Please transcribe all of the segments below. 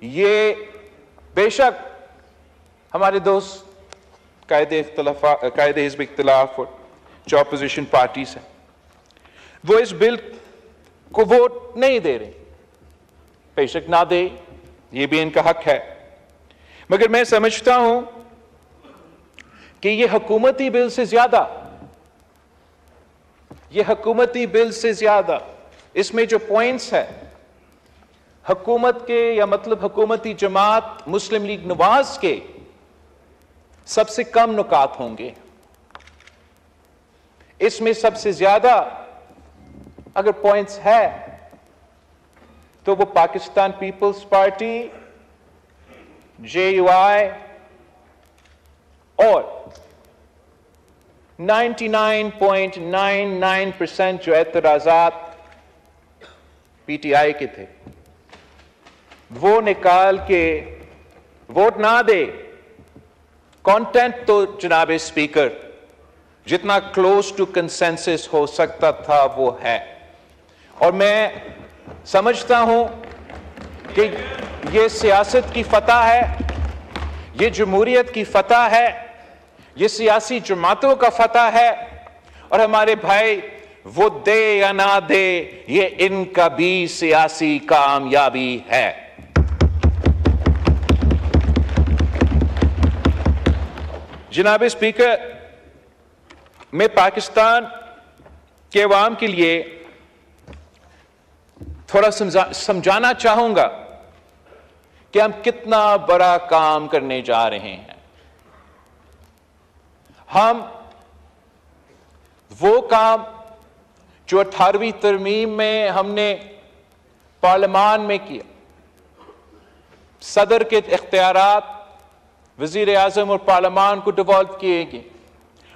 ये बेशक हमारे दोस्त कायदे हिज़्ब इख्तिलाफ और जो अपोजिशन पार्टीज हैं वो इस बिल को वोट नहीं दे रहे, बेशक ना दे, ये भी इनका हक है, मगर मैं समझता हूं कि ये हुकूमती बिल से ज्यादा, इसमें जो पॉइंट्स है हुकूमत के या मतलब हुकूमती जमात मुस्लिम लीग नवाज के सबसे कम नुकात होंगे। इसमें सबसे ज्यादा अगर पॉइंट्स है तो वो पाकिस्तान पीपल्स पार्टी, JUI और 99.99% जो एतराजात PTI के थे वो निकाल के वोट ना दे। कंटेंट तो जनाब स्पीकर जितना क्लोज टू कंसेंसस हो सकता था वो है, और मैं समझता हूं कि ये सियासत की फतह है, ये जमहूरियत की फतह है, ये सियासी जमातों का फतह है, और हमारे भाई वो दे या ना दे ये इनका भी सियासी कामयाबी है। जनाब स्पीकर, मैं पाकिस्तान के अवाम के लिए थोड़ा समझाना चाहूंगा कि हम कितना बड़ा काम करने जा रहे हैं। हम वो काम जो 18वीं तरमीम में हमने पार्लियामान में किया, सदर के इख्तियारात वजीर आजम और पार्लियामान को डिवॉल्व किए गए,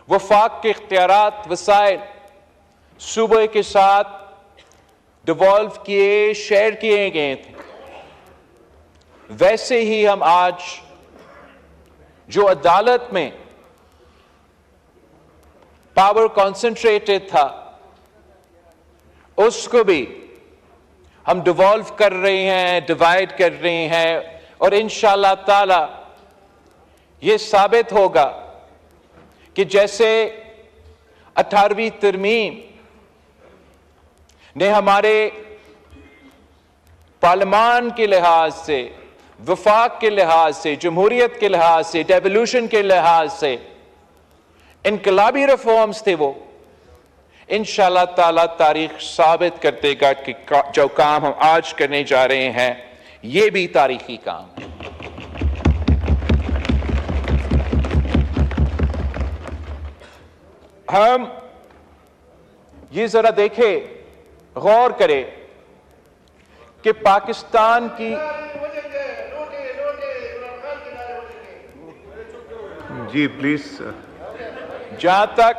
वफाक के इख्तियारात वसाइल सूबे के साथ डिवॉल्व किए, शेयर किए गए थे। वैसे ही हम आज जो अदालत में पावर कॉन्सेंट्रेटेड था उसको भी हम डिवॉल्व कर रहे हैं, डिवाइड कर रहे हैं, और इंशाअल्लाह ताला ये साबित होगा कि जैसे 18वीं तरमीम ने हमारे पार्लियामान के लिहाज से, वफाक के लिहाज से, जमहूरियत के लिहाज से, डेवोल्यूशन के लिहाज से इनकलाबी रिफॉर्म्स थे, वो इंशाअल्लाह ताला तारीख साबित कर देगा कि जो काम हम आज करने जा रहे हैं ये भी तारीखी काम है। हम ये जरा देखें, गौर करें कि पाकिस्तान की जी प्लीज, जहां तक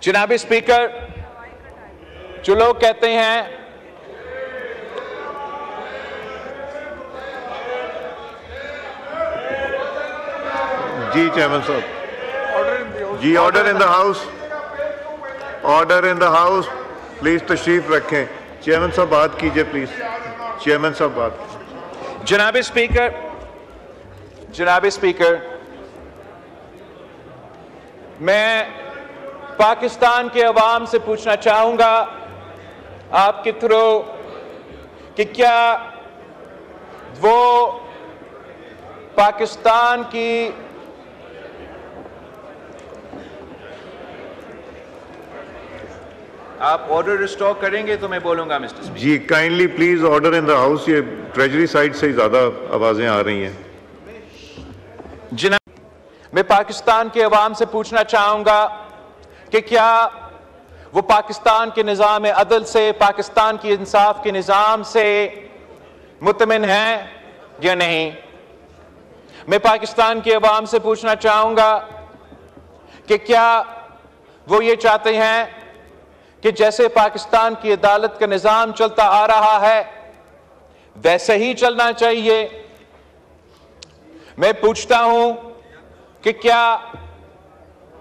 जनाब स्पीकर जो लोग कहते हैं जी चेयरमैन साहब, जी order in the house, order in the house, please तशरीफ रखें। चेयरमैन साहब बात कीजिए प्लीज, चेयरमैन साहब बात। जनाब स्पीकर, मैं पाकिस्तान के अवाम से पूछना चाहूंगा आपके थ्रू कि क्या वो पाकिस्तान की आप ऑर्डर रिस्टोर करेंगे तो मैं बोलूंगा मिस्टर स्पीकर। जी kindly please order in the house, ये ट्रेजरी साइड से ज्यादा आवाजें आ रही हैं। जनाब, मैं पाकिस्तान के अवाम से पूछना चाहूंगा कि क्या वो पाकिस्तान के निज़ाम अदल से, पाकिस्तान की इंसाफ के निज़ाम से मुतमिन हैं या नहीं। मैं पाकिस्तान के अवाम से पूछना चाहूंगा कि क्या वो ये चाहते हैं कि जैसे पाकिस्तान की अदालत का निज़ाम चलता आ रहा है वैसे ही चलना चाहिए। मैं पूछता हूं कि क्या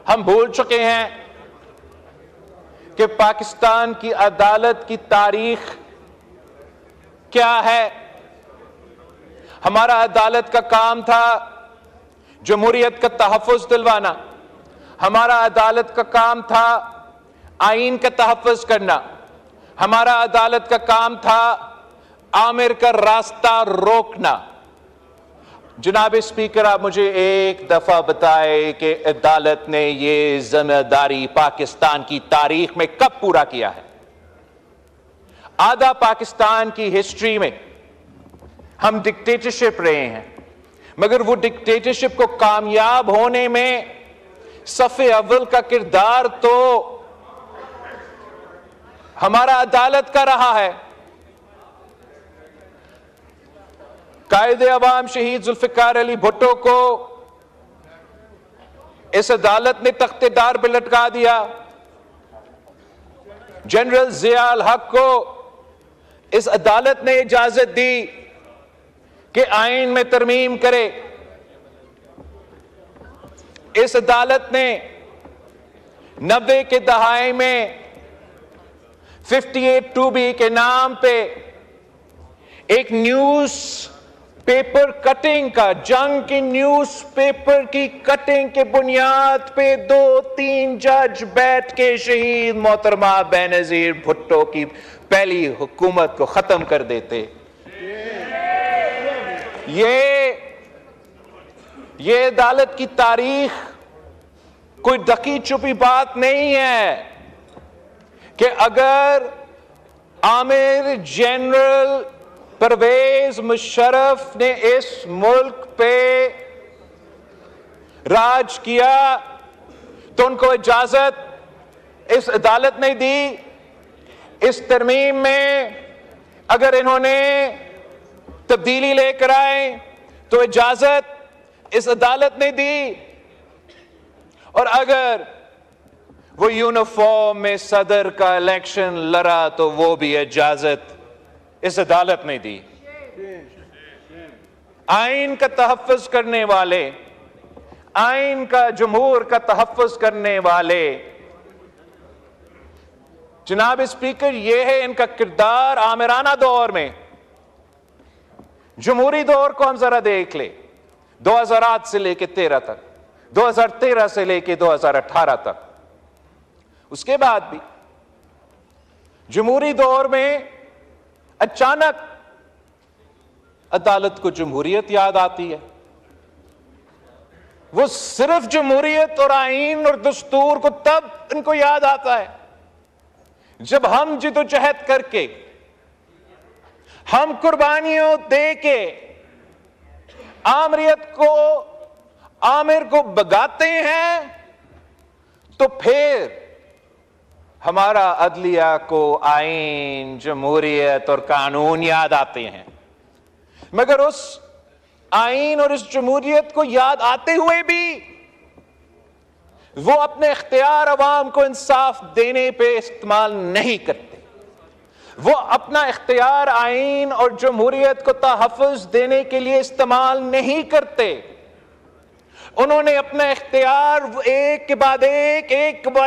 हम भूल चुके हैं कि पाकिस्तान की अदालत की तारीख क्या है? हमारा अदालत का काम था जमहूरियत का तहफ़्फ़ुज़ दिलवाना, हमारा अदालत का काम था आईन का तहफ़्फ़ुज़ करना, हमारा अदालत का काम था आमिर का रास्ता रोकना। जनाब स्पीकर, आप मुझे एक दफा बताए कि अदालत ने यह जिम्मेदारी पाकिस्तान की तारीख में कब पूरा किया है? आधा पाकिस्तान की हिस्ट्री में हम डिक्टेटरशिप रहे हैं, मगर वो डिक्टेटरशिप को कामयाब होने में सफ़े अव्वल का किरदार तो हमारा अदालत का रहा है। कायदे अवाम शहीद जुल्फ़िकार अली भुट्टो को इस अदालत ने तख्तेदार पे लटका दिया। जनरल ज़िया उल हक को इस अदालत ने इजाजत दी कि आईन में तरमीम करे। इस अदालत ने 90 के दहाई में 58 2B के नाम पे एक न्यूज पेपर कटिंग का, जंग की न्यूज पेपर की कटिंग के बुनियाद पे 2-3 जज बैठ के शहीद मोहतरमा बेनजीर भुट्टो की पहली हुकूमत को खत्म कर देते। ये अदालत की तारीख कोई ढकी छुपी बात नहीं है कि अगर आमिर जनरल परवेज मुशर्रफ ने इस मुल्क पे राज किया तो उनको इजाजत इस अदालत ने दी। इस तरमीम में अगर इन्होंने तब्दीली लेकर आए तो इजाजत इस अदालत ने दी, और अगर वो यूनिफॉर्म में सदर का इलेक्शन लड़ा तो वो भी इजाजत इस अदालत ने दी। आइन का तहफ़्फ़ुज़ करने वाले, आइन का जमहूर का तहफ़्फ़ुज़ करने वाले, जनाब स्पीकर, यह है इनका किरदार आमिराना दौर में। जमहूरी दौर को हम जरा देख ले, 2008 से लेके 13 तक, 2013 से लेके 2018 तक। उसके बाद भी जमहूरी दौर में अचानक अदालत को जमहूरियत याद आती है। वो सिर्फ जमहूरियत और आईन और दस्तूर को तब इनको याद आता है जब हम जिदोजहद करके, हम कुर्बानियों दे के आमिर को भगाते हैं, तो फिर हमारा अदलिया को आईन, जमहूरियत और कानून याद आते हैं। मगर उस आईन और इस जमहूरियत को याद आते हुए भी वो अपने इख्तियार अवाम को इंसाफ देने पे इस्तेमाल नहीं करते। वो अपना इख्तियार आईन और जमहूरियत को तहफ़्फ़ुज़ देने के लिए इस्तेमाल नहीं करते। उन्होंने अपना इख्तियार एक के बाद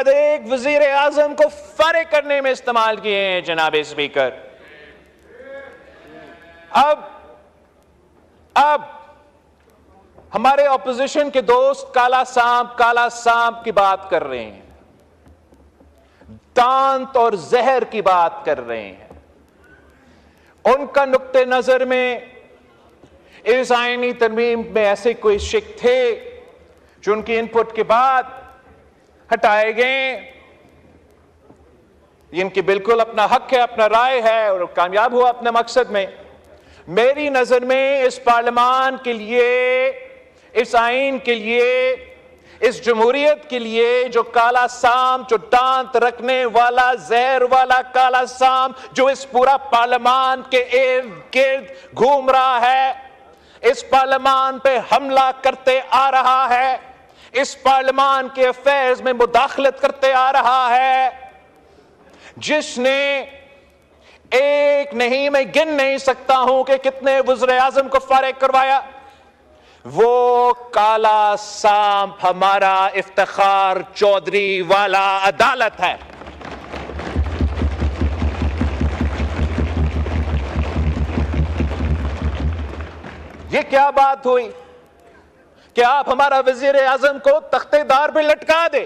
एक वजीर आजम को फारिग करने में इस्तेमाल किए हैं। जनाब स्पीकर, अब हमारे ऑपोजिशन के दोस्त काला सांप की बात कर रहे हैं, दांत और जहर की बात कर रहे हैं। उनका नुक्ते नजर में इस आईनी तरमीम में ऐसे कोई शिक थे जो उनकी इनपुट के बाद हटाए गए। इनकी बिल्कुल अपना हक है, अपना राय है, और कामयाब हुआ अपने मकसद में। मेरी नजर में इस पार्लियामान के लिए, इस आईन के लिए, इस जमहूरियत के लिए जो काला सांप, जो दांत रखने वाला जहर वाला काला सांप जो इस पूरा पार्लियामान के इर्द गिर्द घूम रहा है, इस पार्लियामान पे हमला करते आ रहा है, इस पार्लियामान के अफेयर्स में मुदाखलत करते आ रहा है, जिसने एक नहीं, मैं गिन नहीं सकता हूं कि कितने वज़ीर आज़म को फारिग करवाया, वो काला सांप हमारा इफ्तिखार चौधरी वाला अदालत है। ये क्या बात हुई कि आप हमारा वजीर आजम को तख्तेदार पे लटका दे?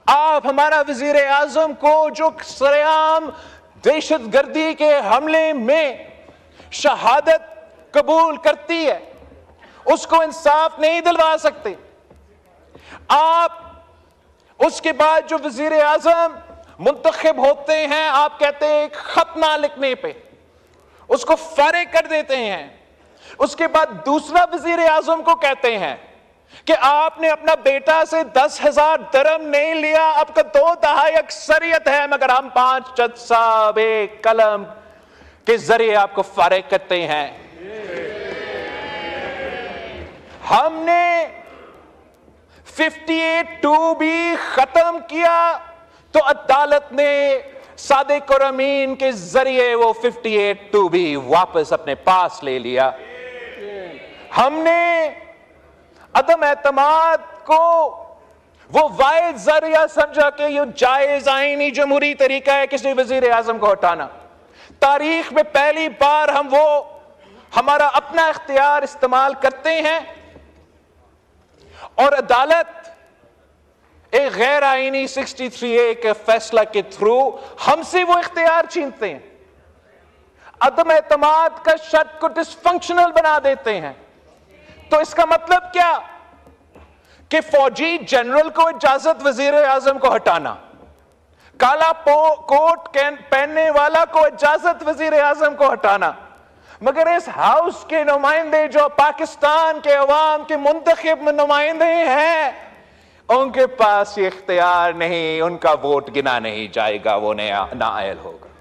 आप हमारा वजीर आजम को जो सरेआम दहशतगर्दी के हमले में शहादत कबूल करती है, उसको इंसाफ नहीं दिलवा सकते। आप उसके बाद जो वजीर आजम मुंतखब होते हैं, आप कहते हैं एक खत ना लिखने पे उसको फारिग कर देते हैं। उसके बाद दूसरा वजीर आजम को कहते हैं कि आपने अपना बेटा से 10,000 दिरहम नहीं लिया, आपका 2 दहाई अक्सरियत है, मगर हम 5 जज साहब एक कलम के जरिए आपको फारिग करते हैं। हमने 58(2) भी खत्म किया तो अदालत ने सादिक और अमीन के जरिए वो 58(2) भी वापस अपने पास ले लिया। हमने अदम एतमाद को वो वाहिद जरिया समझा कि ये जायज आईनी जमहूरी तरीका है किसी वजीर आजम को हटाना। तारीख में पहली बार हम वो हमारा अपना इख्तियार इस्तेमाल करते हैं और अदालत एक गैर आईनी 63A के फैसला के थ्रू हमसे वो इख्तियार छीनते हैं, अदम एतमाद का शर्त को डिसफंक्शनल बना देते हैं। तो इसका मतलब क्या कि फौजी जनरल को इजाजत वजीर आजम को हटाना, काला कोट पहनने वाला को इजाजत वजीर आजम को हटाना, मगर इस हाउस के नुमाइंदे जो पाकिस्तान के अवाम के मुंतखब नुमाइंदे हैं, उनके पास ये इख्तियार नहीं, उनका वोट गिना नहीं जाएगा, वो नाअहल होगा।